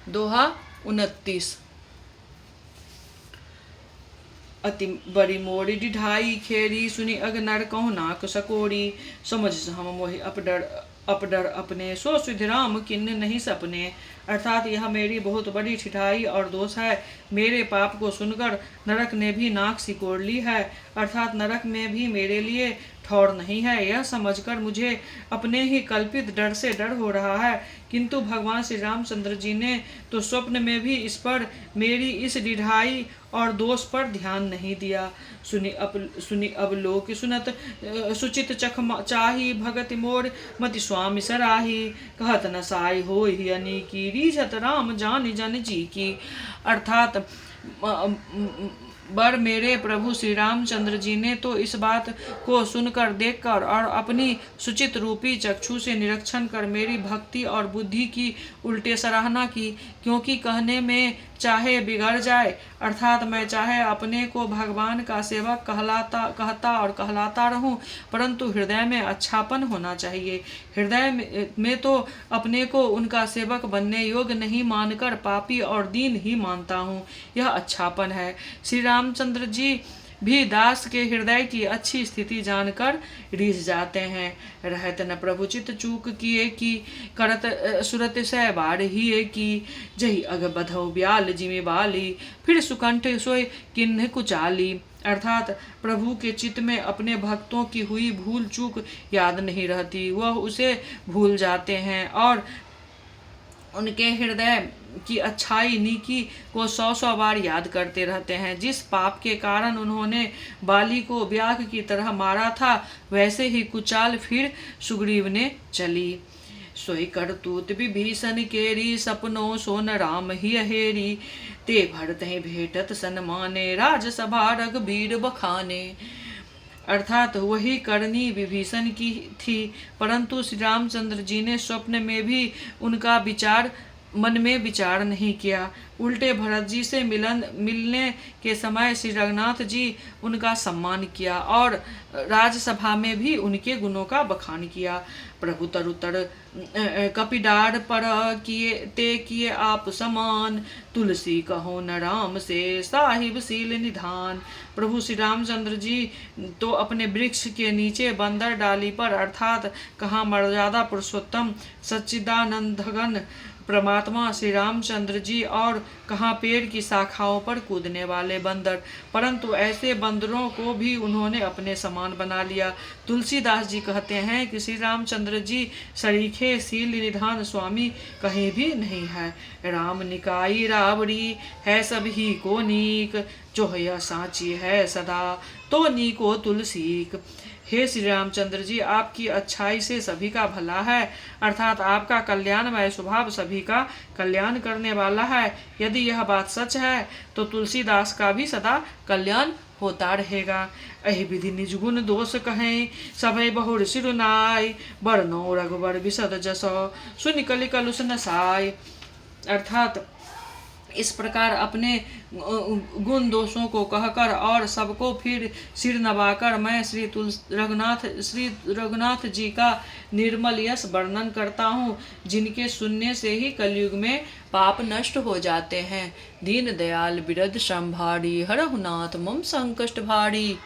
दोहा 29। अति बड़ी मोरी डिढाई खेरी, सुनी अग नर कहु नाक सकोरी। समझ हम मोहि अपडर अपने, सो सुधि राम किन्न नहीं सपने। अर्थात यह मेरी बहुत बड़ी ठिठाई और दोष है। मेरे पाप को सुनकर नरक ने भी नाक सिकोड़ ली है, अर्थात नरक में भी मेरे लिए ठौर नहीं है। यह समझकर मुझे अपने ही कल्पित डर से डर हो रहा है, किंतु भगवान श्री रामचंद्र जी ने तो स्वप्न में भी इस पर, मेरी इस डिढ़ाई और दोष पर ध्यान नहीं दिया। सुनी अब लोक सुनत, सुचित चख चाही, भगति मोर मति स्वामी सराही। कहत न साई हो ही अनीकी, रीझत राम जान जन जी की। अर्थात बर मेरे प्रभु श्री रामचंद्र जी ने तो इस बात को सुनकर, देखकर और अपनी सुचित रूपी चक्षु से निरीक्षण कर मेरी भक्ति और बुद्धि की उल्टे सराहना की, क्योंकि कहने में चाहे बिगड़ जाए, अर्थात मैं चाहे अपने को भगवान का सेवक कहता और कहलाता रहूं, परंतु हृदय में अच्छापन होना चाहिए। हृदय में तो अपने को उनका सेवक बनने योग्य नहीं मानकर पापी और दीन ही मानता हूँ, यह अच्छापन है। श्री रामचंद्र जी भी दास के हृदय की अच्छी स्थिति जानकर रीझ जाते हैं। रहत न प्रभु चित चूक किए की, करत सुरत सै बाढ़ ही की। जही अग बधौ ब्याल जिमे बाली, फिर सुकंठ सोय किन्ह कुचाली। अर्थात प्रभु के चित्त में अपने भक्तों की हुई भूल चूक याद नहीं रहती, वह उसे भूल जाते हैं और उनके हृदय की अच्छाई नीकी को 100 बार याद करते रहते हैं। जिस पाप के कारण उन्होंने बाली को व्याघ की तरह मारा था, वैसे ही कुचाल फिर सुग्रीव ने चली। सोई करतूत विभीषण केरी, सपनो सोन राम ही हेरी। ते भरत भेटत सन्माने, राजसभा रघुबीर बखाने। अर्थात वही करनी विभीषण की थी, परंतु श्री रामचंद्र जी ने स्वप्न में भी उनका विचार मन में विचार नहीं किया। उल्टे भरत जी से मिलने के समय श्री रघुनाथ जी उनका सम्मान किया और राजसभा में भी उनके गुणों का बखान किया। प्रभु तरुतर कपिडार पर किए आप समान, तुलसी कहो न राम से साहिब सील निधान। प्रभु श्री रामचंद्र जी तो अपने वृक्ष के नीचे बंदर डाली पर, अर्थात कहाँ मर्यादा पुरुषोत्तम सच्चिदानंदघन परमात्मा श्री रामचंद्र जी और कहाँ पेड़ की शाखाओं पर कूदने वाले बंदर, परंतु ऐसे बंदरों को भी उन्होंने अपने समान बना लिया। तुलसीदास जी कहते हैं कि श्री रामचंद्र जी सरीखे सील निधान स्वामी कहीं भी नहीं है। राम निकाई रावड़ी है सभी को नीक, जो यह साची है सदा तो नीको तुलसीक। हे श्री रामचंद्र जी, आपकी अच्छाई से सभी का भला है, अर्थात आपका कल्याणमय स्वभाव सभी का कल्याण करने वाला है। यदि यह बात सच है तो तुलसीदास का भी सदा कल्याण होता रहेगा। अहि विधि निज गुण दोष कहें, सभय बहुर सिरुनाय। बरनो रघुबर विशद जसो, सुनि कलि कलुष नसाय। अर्थात इस प्रकार अपने गुण दोषों को कहकर और सबको फिर सिर नवाकर मैं श्री रघुनाथ जी का निर्मल यश वर्णन करता हूँ, जिनके सुनने से ही कलयुग में पाप नष्ट हो जाते हैं। दीन दयाल बिरद संभारी, हरहु नाथ मम संकष्ट भारी।